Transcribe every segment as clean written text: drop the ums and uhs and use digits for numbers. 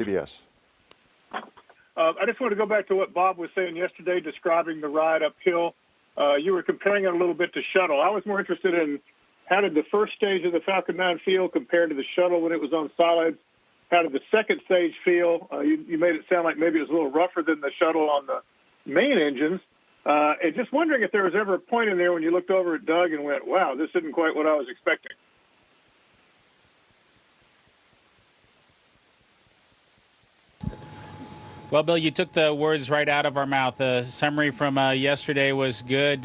CBS. I just want to go back to what Bob was saying yesterday, describing the ride uphill. You were comparing it a little bit to shuttle. I was more interested in how did the first stage of the Falcon 9 feel compared to the shuttle when it was on solids? How did the second stage feel? You made it sound like maybe it was a little rougher than the shuttle on the main engines. And just wondering if there was ever a point in there when you looked over at Doug and went, wow, this isn't quite what I was expecting. Well, Bill, you took the words right out of our mouth. The summary from yesterday was good,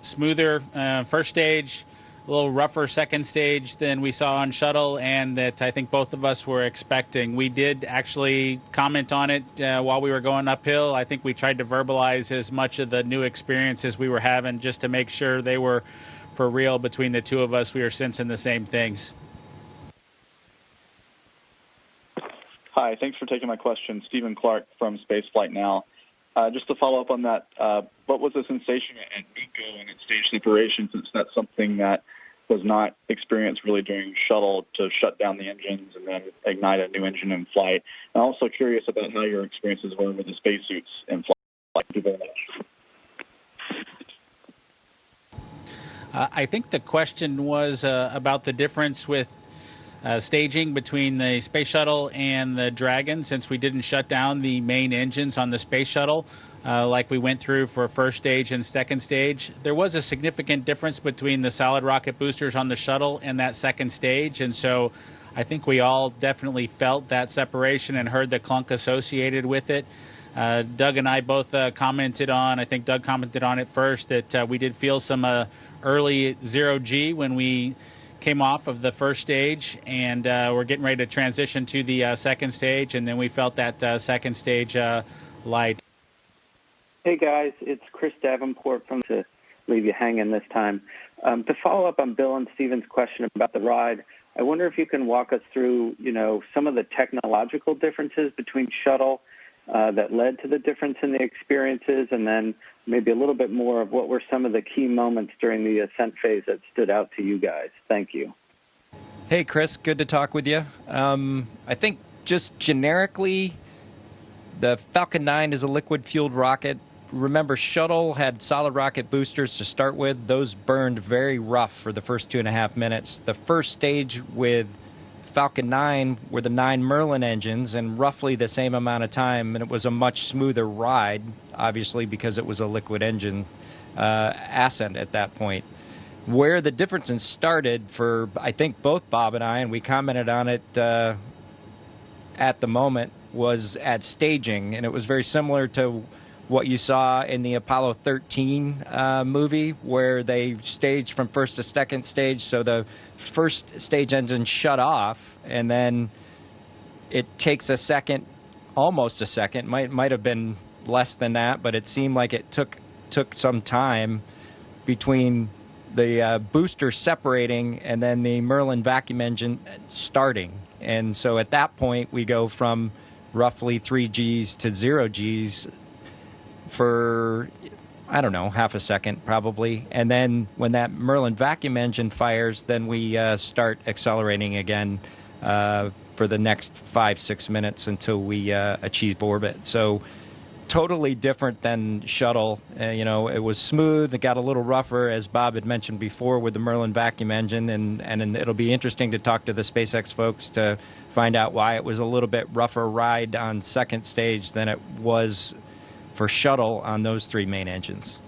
smoother first stage, a little rougher second stage than we saw on shuttle, and that I think both of us were expecting. We did actually comment on it while we were going uphill. I think we tried to verbalize as much of the new experiences we were having just to make sure they were for real between the two of us. We were sensing the same things. Hi, thanks for taking my question. Stephen Clark from Spaceflight Now. Just to follow up on that, what was the sensation at MECO and at stage separation, since that's something that was not experienced really during shuttle, to shut down the engines and then ignite a new engine in flight? I'm also curious about how your experiences were with the spacesuits in flight. Thank you very much. I think the question was about the difference with staging between the space shuttle and the Dragon, since we didn't shut down the main engines on the space shuttle like we went through for first stage and second stage. There was a significant difference between the solid rocket boosters on the shuttle and that second stage, and so I think we all definitely felt that separation and heard the clunk associated with it. Doug and I both commented on, I think Doug commented on it first, that we did feel some early zero-G when we came off of the first stage, and we're getting ready to transition to the second stage, and then we felt that second stage light. Hey guys, it's Chris Davenport from to leave you hanging this time. To follow up on Bill and Stephen's question about the ride, I wonder if you can walk us through, some of the technological differences between shuttle that led to the difference in the experiences, and then maybe a little bit more of what were some of the key moments during the ascent phase that stood out to you guys. Thank you. Hey, Chris, good to talk with you. I think just generically, the Falcon 9 is a liquid-fueled rocket. Remember, shuttle had solid rocket boosters to start with. Those burned very rough for the first 2.5 minutes. The first stage with Falcon 9 were the 9 Merlin engines, and roughly the same amount of time, and it was a much smoother ride, obviously, because it was a liquid engine ascent at that point. Where the differences started for, I think, both Bob and I, and we commented on it at the moment, was at staging, and it was very similar to what you saw in the Apollo 13 movie, where they staged from first to second stage. So the first stage engine shut off, and then it takes a second, almost a second, might have been less than that, but it seemed like it took some time between the booster separating and then the Merlin vacuum engine starting. And so at that point, we go from roughly 3 Gs to 0 Gs for, I don't know, half a second probably. And then when that Merlin vacuum engine fires, then we start accelerating again for the next 5-6 minutes until we achieve orbit. So totally different than shuttle. It was smooth. It got a little rougher, as Bob had mentioned before, with the Merlin vacuum engine. And it'll be interesting to talk to the SpaceX folks to find out why it was a little bit rougher ride on second stage than it was for shuttle on those 3 main engines.